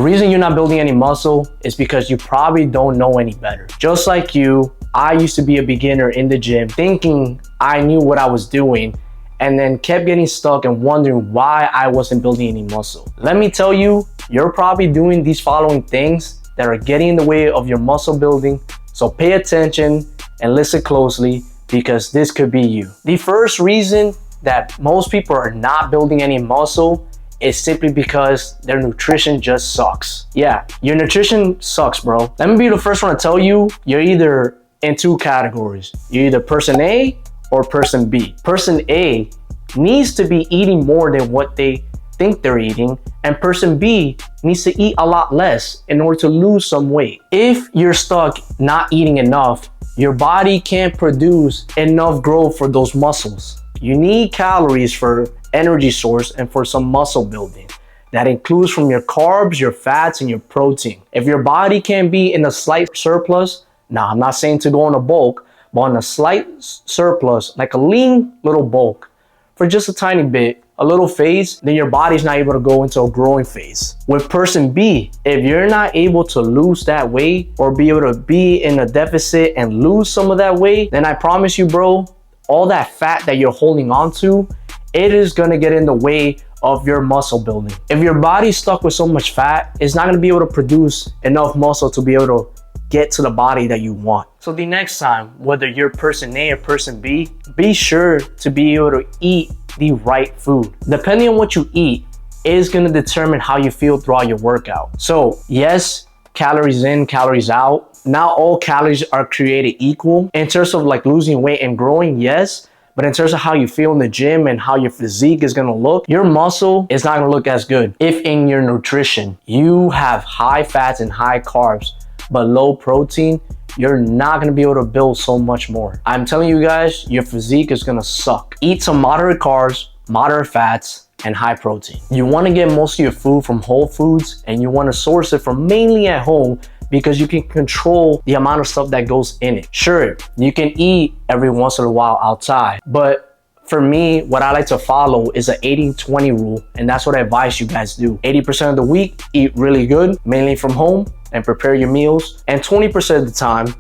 reason you're not building any muscle is because you probably don't know any better. Just like you, I used to be a beginner in the gym thinking I knew what I was doing, and then kept getting stuck and wondering why I wasn't building any muscle. Let me tell you, you're probably doing these following things that are getting in the way of your muscle building. So pay attention and listen closely, because this could be you. The first reason that most people are not building any muscle is simply because their nutrition just sucks. Yeah, your nutrition sucks, bro. Let me be the first one to tell you, you're either in two categories. You're either person A or person B. Person A needs to be eating more than what they think they're eating, and person B needs to eat a lot less in order to lose some weight. If you're stuck not eating enough, your body can't produce enough growth for those muscles. You need calories for energy source and for some muscle building. That includes from your carbs, your fats, and your protein. If your body can be in a slight surplus, now I'm not saying to go on a bulk, but on a slight surplus, like a lean little bulk, for just a tiny bit, a little phase, then your body's not able to go into a growing phase. With person B, if you're not able to lose that weight or be able to be in a deficit and lose some of that weight, then I promise you, bro, all that fat that you're holding on to, it is gonna get in the way of your muscle building. If your body's stuck with so much fat, it's not gonna be able to produce enough muscle to be able to get to the body that you want. So the next time, whether you're person A or person B, be sure to be able to eat the right food. Depending on what you eat is gonna determine how you feel throughout your workout. So yes, calories in, calories out. Not all calories are created equal. In terms of like losing weight and growing, yes. But in terms of how you feel in the gym and how your physique is gonna look, your muscle is not gonna look as good. If in your nutrition, you have high fats and high carbs, but low protein, you're not gonna be able to build so much more. I'm telling you guys, your physique is gonna suck. Eat some moderate carbs, moderate fats, and high protein. You wanna get most of your food from whole foods, and you wanna source it from mainly at home, because you can control the amount of stuff that goes in it. Sure, you can eat every once in a while outside, but for me, what I like to follow is an 80-20 rule, and that's what I advise you guys do. 80% of the week, eat really good, mainly from home, and prepare your meals. And 20% of the time,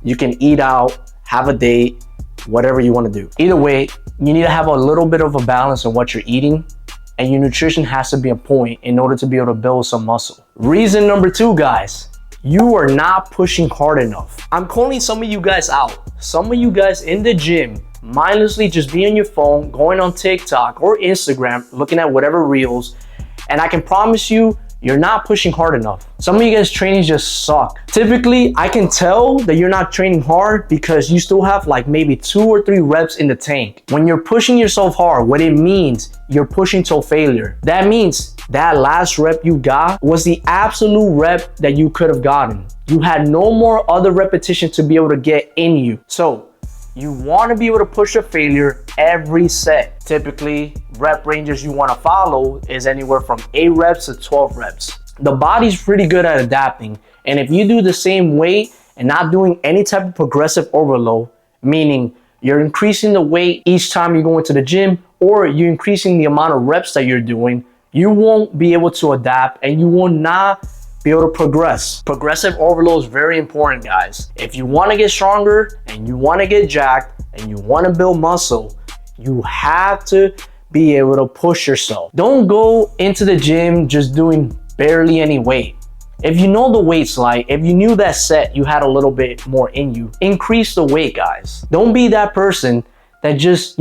you can eat out, have a date, whatever you want to do. Either way, you need to have a little bit of a balance in what you're eating, and your nutrition has to be on point in order to be able to build some muscle. Reason number 2, guys, you are not pushing hard enough. I'm calling some of you guys out. Some of you guys in the gym mindlessly just be on your phone, going on TikTok or Instagram, looking at whatever reels, and I can promise you, you're not pushing hard enough. Some of you guys' trainings just suck. Typically, I can tell that you're not training hard because you still have like maybe 2 or 3 reps in the tank. When you're pushing yourself hard, what it means, you're pushing till failure. That means that last rep you got was the absolute rep that you could have gotten. You had no more other repetition to be able to get in you. So you want to be able to push a failure every set. Typically, rep ranges you want to follow is anywhere from 8 reps to 12 reps. The body's pretty good at adapting, and if you do the same weight and not doing any type of progressive overload, meaning you're increasing the weight each time you go into the gym, or you're increasing the amount of reps that you're doing, you won't be able to adapt and you will not be able to progress. Progressive overload is very important, guys. If you want to get stronger and you want to get jacked and you want to build muscle, you have to be able to push yourself. Don't go into the gym just doing barely any weight. If you know the weight's light, if you knew that set you had a little bit more in you, increase the weight, guys. Don't be that person that just,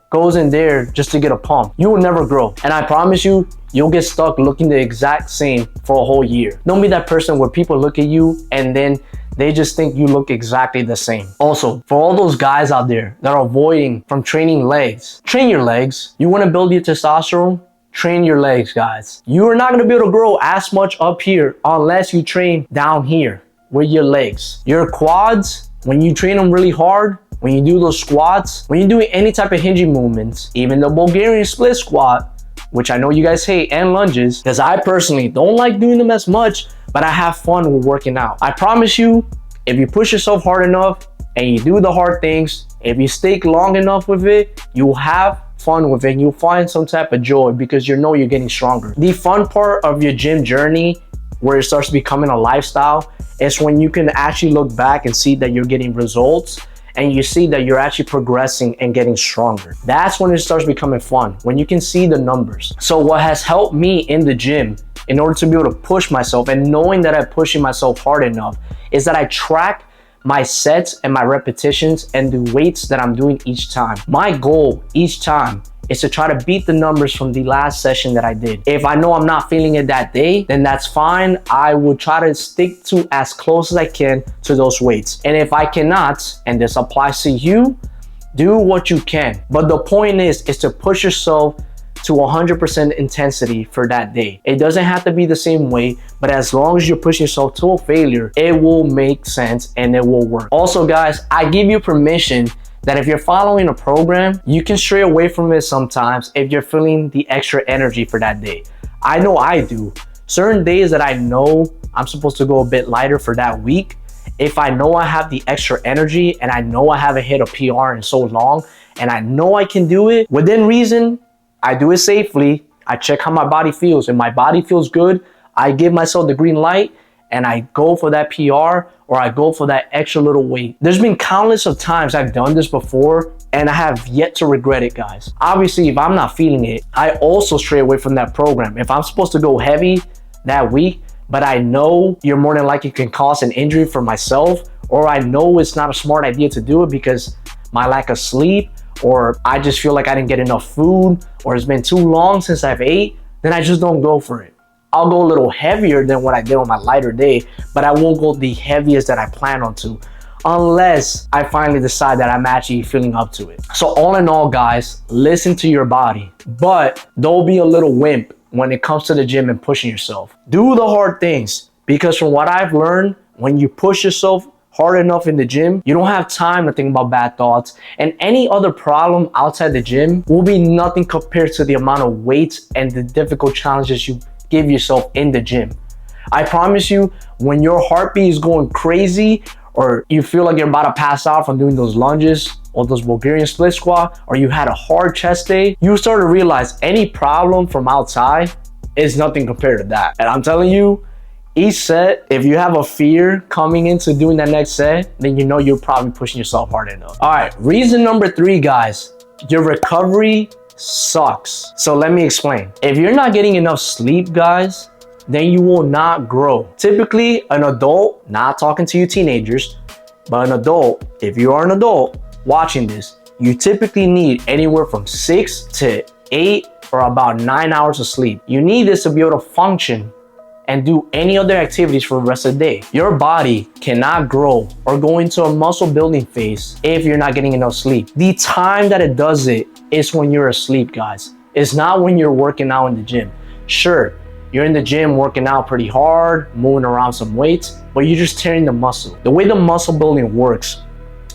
goes in there just to get a pump. You will never grow. And I promise you, you'll get stuck looking the exact same for a whole year. Don't be that person where people look at you and then they just think you look exactly the same. Also, for all those guys out there that are avoiding from training legs, train your legs. You want to build your testosterone? Train your legs, guys. You are not going to be able to grow as much up here unless you train down here with your legs. Your quads, when you train them really hard, when you do those squats, when you're doing any type of hinging movements, even the Bulgarian split squat, which I know you guys hate, and lunges, because I personally don't like doing them as much, but I have fun with working out. I promise you, if you push yourself hard enough and you do the hard things, if you stick long enough with it, you'll have fun with it and you'll find some type of joy because you know you're getting stronger. The fun part of your gym journey where it starts becoming a lifestyle, is when you can actually look back and see that you're getting results and you see that you're actually progressing and getting stronger. That's when it starts becoming fun, when you can see the numbers. So what has helped me in the gym in order to be able to push myself and knowing that I'm pushing myself hard enough is that I track my sets and my repetitions and the weights that I'm doing each time. My goal each time is to try to beat the numbers from the last session that I did. If I know I'm not feeling it that day, then that's fine. I will try to stick to as close as I can to those weights. And if I cannot, and this applies to you, do what you can. But the point is to push yourself to 100% intensity for that day. It doesn't have to be the same way, but as long as you're pushing yourself to a failure, it will make sense and it will work. Also guys, I give you permission that if you're following a program, you can stray away from it sometimes if you're feeling the extra energy for that day. I know I do. Certain days that I know I'm supposed to go a bit lighter for that week, if I know I have the extra energy and I know I haven't hit a PR in so long and I know I can do it within reason, I do it safely. I check how my body feels. If my body feels good, I give myself the green light and I go for that PR or I go for that extra little weight. There's been countless of times I've done this before and I have yet to regret it, guys. Obviously, if I'm not feeling it, I also stray away from that program. If I'm supposed to go heavy that week, but I know you're more than likely can cause an injury for myself, or I know it's not a smart idea to do it because my lack of sleep, or I just feel like I didn't get enough food, or it's been too long since I've ate, then I just don't go for it. I'll go a little heavier than what I did on my lighter day, but I won't go the heaviest that I plan on to, unless I finally decide that I'm actually feeling up to it. So all in all, guys, listen to your body, but don't be a little wimp when it comes to the gym and pushing yourself. Do the hard things, because from what I've learned, when you push yourself hard enough in the gym, you don't have time to think about bad thoughts, and any other problem outside the gym will be nothing compared to the amount of weights and the difficult challenges you give yourself in the gym. I promise you, when your heartbeat is going crazy, or you feel like you're about to pass out from doing those lunges or those Bulgarian split squat, or you had a hard chest day, you start to realize any problem from outside is nothing compared to that. And I'm telling you, each set, if you have a fear coming into doing that next set, then you know you're probably pushing yourself hard enough. All right, reason number 3, guys, your recovery sucks. So let me explain. If you're not getting enough sleep, guys, then you will not grow. Typically, an adult, not talking to you teenagers, but an adult, if you are an adult watching this, you typically need anywhere from 6 to 8 or about 9 hours of sleep. You need this to be able to function and do any other activities for the rest of the day. Your body cannot grow or go into a muscle building phase if you're not getting enough sleep. The time that it does it is when you're asleep, guys. It's not when you're working out in the gym. Sure, you're in the gym working out pretty hard, moving around some weights, but you're just tearing the muscle. The way the muscle building works,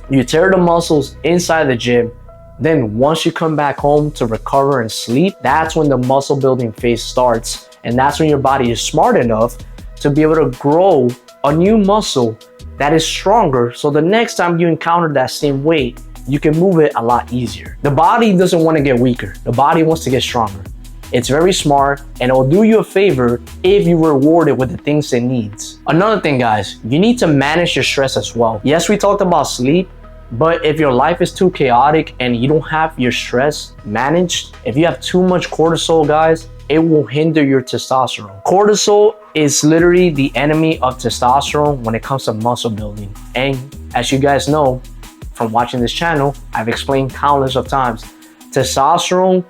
you tear the muscles inside the gym, then once you come back home to recover and sleep, that's when the muscle building phase starts. And that's when your body is smart enough to be able to grow a new muscle that is stronger. So the next time you encounter that same weight, you can move it a lot easier. The body doesn't want to get weaker. The body wants to get stronger. It's very smart, and it'll do you a favor if you reward it with the things it needs. Another thing, guys, you need to manage your stress as well. Yes, we talked about sleep, but if your life is too chaotic and you don't have your stress managed, if you have too much cortisol, guys, it will hinder your testosterone. Cortisol is literally the enemy of testosterone when it comes to muscle building. And as you guys know from watching this channel, I've explained countless of times, testosterone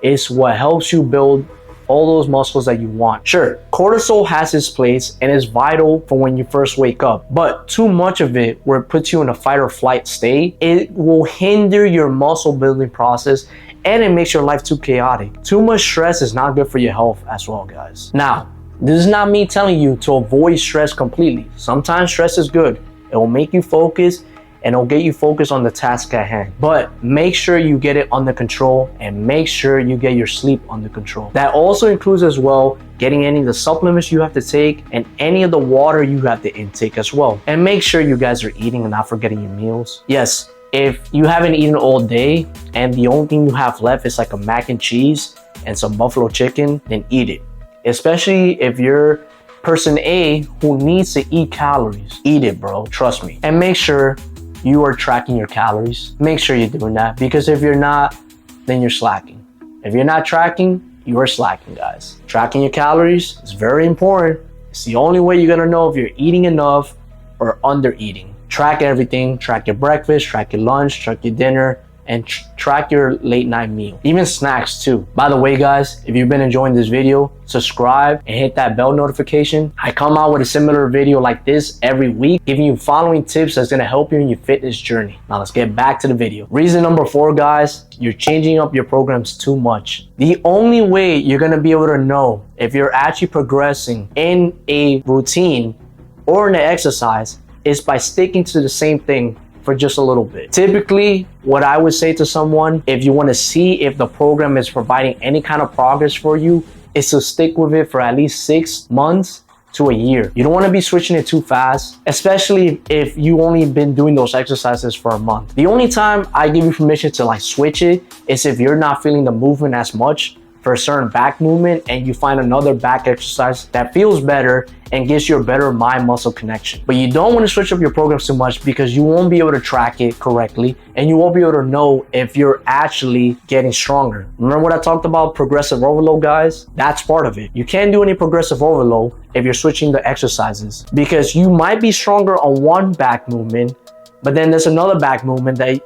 is what helps you build all those muscles that you want. Sure, cortisol has its place and is vital for when you first wake up, but too much of it, where it puts you in a fight or flight state, it will hinder your muscle building process and it makes your life too chaotic. Too much stress is not good for your health as well, guys. Now, this is not me telling you to avoid stress completely. Sometimes stress is good. It will make you focus and it'll get you focused on the task at hand. But make sure you get it under control and make sure you get your sleep under control. That also includes as well getting any of the supplements you have to take and any of the water you have to intake as well. And make sure you guys are eating and not forgetting your meals. Yes, if you haven't eaten all day and the only thing you have left is like a mac and cheese and some buffalo chicken, then eat it. Especially if you're person A who needs to eat calories, eat it, bro. Trust me. And make sure you are tracking your calories. Make sure you're doing that, because if you're not, then you're slacking. If you're not tracking, you are slacking, guys. Tracking your calories is very important. It's the only way you're gonna know if you're eating enough or under eating. Track everything. Track your breakfast, track your lunch, track your dinner, and track your late night meal. Even snacks too. By the way, guys, if you've been enjoying this video, subscribe and hit that bell notification. I come out with a similar video like this every week, giving you following tips that's gonna help you in your fitness journey. Now let's get back to the video. Reason number 4, guys, you're changing up your programs too much. The only way you're gonna be able to know if you're actually progressing in a routine or in an exercise is by sticking to the same thing for just a little bit. Typically, what I would say to someone, if you want to see if the program is providing any kind of progress for you, is to stick with it for at least 6 months to a year. You don't want to be switching it too fast, especially if you only been doing those exercises for a month. The only time I give you permission to like switch it is if you're not feeling the movement as much for a certain back movement and you find another back exercise that feels better and gives you a better mind muscle connection. But you don't want to switch up your programs too much, because you won't be able to track it correctly and you won't be able to know if you're actually getting stronger. Remember what I talked about progressive overload, guys? That's part of it. You can't do any progressive overload if you're switching the exercises, because you might be stronger on one back movement, but then there's another back movement that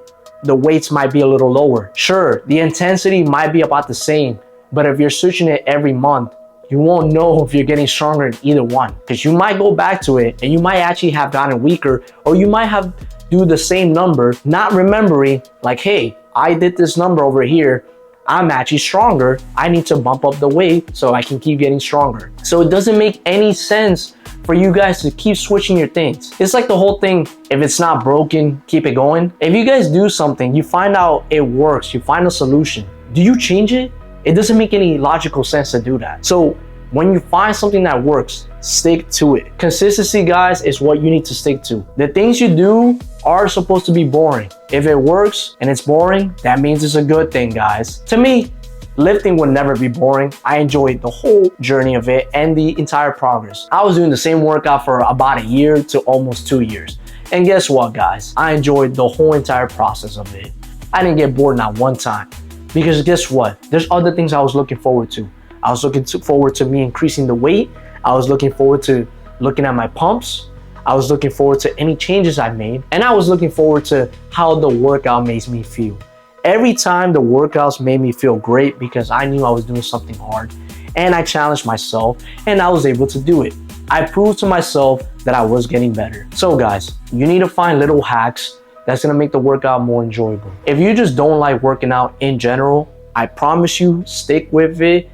the weights might be a little lower. Sure, the intensity might be about the same, but if you're switching it every month, you won't know if you're getting stronger in either one, because you might go back to it and you might actually have gotten weaker, or you might have do the same number, not remembering like, hey, I did this number over here. I'm actually stronger. I need to bump up the weight so I can keep getting stronger. So it doesn't make any sense for you guys to keep switching your things. It's like the whole thing, if it's not broken, keep it going. If you guys do something, you find out it works, you find a solution, do you change it? It doesn't make any logical sense to do that. So when you find something that works, stick to it. Consistency, guys, is what you need to stick to. The things you do are supposed to be boring. If it works and it's boring, that means it's a good thing, guys. To me, lifting would never be boring. I enjoyed the whole journey of it and the entire progress. I was doing the same workout for about a year to almost 2 years. And guess what, guys? I enjoyed the whole entire process of it. I didn't get bored not one time. Because guess what? There's other things I was looking forward to. I was looking forward to me increasing the weight. I was looking forward to looking at my pumps. I was looking forward to any changes I made. And I was looking forward to how the workout makes me feel. Every time the workouts made me feel great, because I knew I was doing something hard and I challenged myself and I was able to do it. I proved to myself that I was getting better. So guys, you need to find little hacks that's gonna make the workout more enjoyable. If you just don't like working out in general, I promise you, stick with it.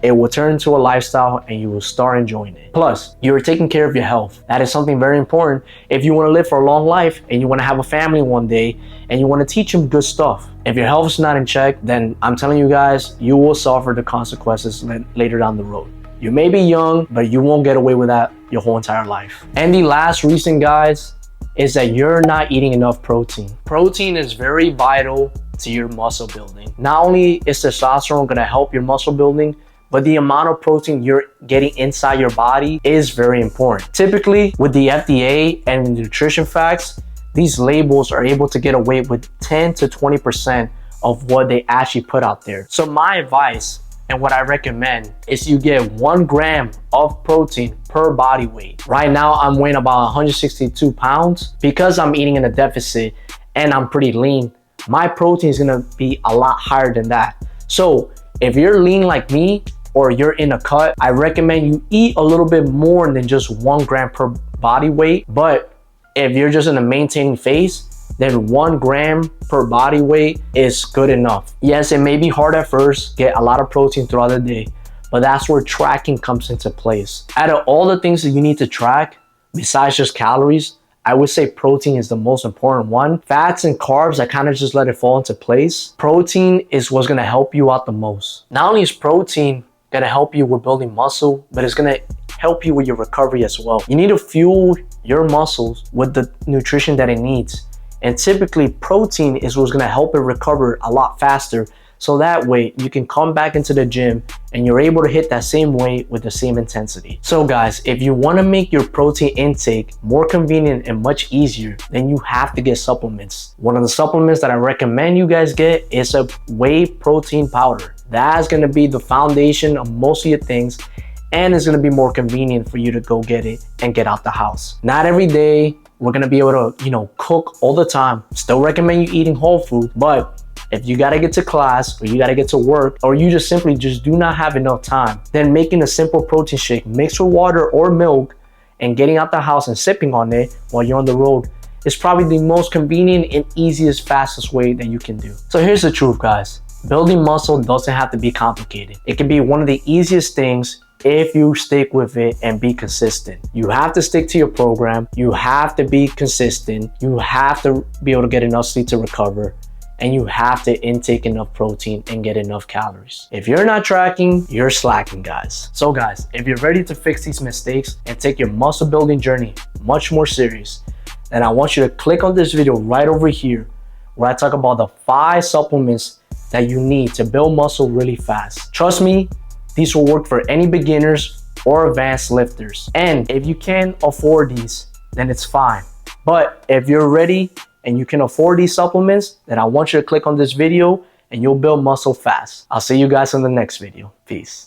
It will turn into a lifestyle and you will start enjoying it. Plus, you're taking care of your health. That is something very important if you wanna live for a long life and you wanna have a family one day and you wanna teach them good stuff. If your health is not in check, then I'm telling you guys, you will suffer the consequences later down the road. You may be young, but you won't get away with that your whole entire life. And the last reason, guys, is that you're not eating enough protein. Protein is very vital to your muscle building. Not only is testosterone gonna help your muscle building, but the amount of protein you're getting inside your body is very important. Typically, with the FDA and the nutrition facts, these labels are able to get away with 10 to 20% of what they actually put out there. So my advice and what I recommend is you get 1 gram of protein per body weight. Right now, I'm weighing about 162 pounds. Because I'm eating in a deficit and I'm pretty lean, my protein is gonna be a lot higher than that. So if you're lean like me or you're in a cut, I recommend you eat a little bit more than just 1 gram per body weight. But if you're just in a maintaining phase, then 1 gram per body weight is good enough. Yes, it may be hard at first, get a lot of protein throughout the day, but that's where tracking comes into place. Out of all the things that you need to track, besides just calories, I would say protein is the most important one. Fats and carbs, I kind of just let it fall into place. Protein is what's gonna help you out the most. Not only is protein gonna help you with building muscle, but it's gonna help you with your recovery as well. You need to fuel your muscles with the nutrition that it needs. And typically protein is what's gonna help it recover a lot faster So that way you can come back into the gym and you're able to hit that same weight with the same intensity. So guys, if you want to make your protein intake more convenient and much easier, then you have to get supplements. One of the supplements that I recommend you guys get is a whey protein powder. That's going to be the foundation of most of your things, and it's going to be more convenient for you to go get it and get out the house. Not every day we're going to be able to, cook all the time. Still recommend you eating whole food, but if you got to get to class or you got to get to work, or you just simply do not have enough time, then making a simple protein shake mixed with water or milk and getting out the house and sipping on it while you're on the road is probably the most convenient and easiest, fastest way that you can do. So here's the truth, guys. Building muscle doesn't have to be complicated. It can be one of the easiest things if you stick with it and be consistent. You have to stick to your program. You have to be consistent. You have to be able to get enough sleep to recover. And you have to intake enough protein and get enough calories. If you're not tracking, you're slacking, guys. So guys, if you're ready to fix these mistakes and take your muscle building journey much more serious, then I want you to click on this video right over here where I talk about the 5 supplements that you need to build muscle really fast. Trust me, these will work for any beginners or advanced lifters. And if you can't afford these, then it's fine. But if you're ready and you can afford these supplements, then I want you to click on this video and you'll build muscle fast. I'll see you guys in the next video. Peace.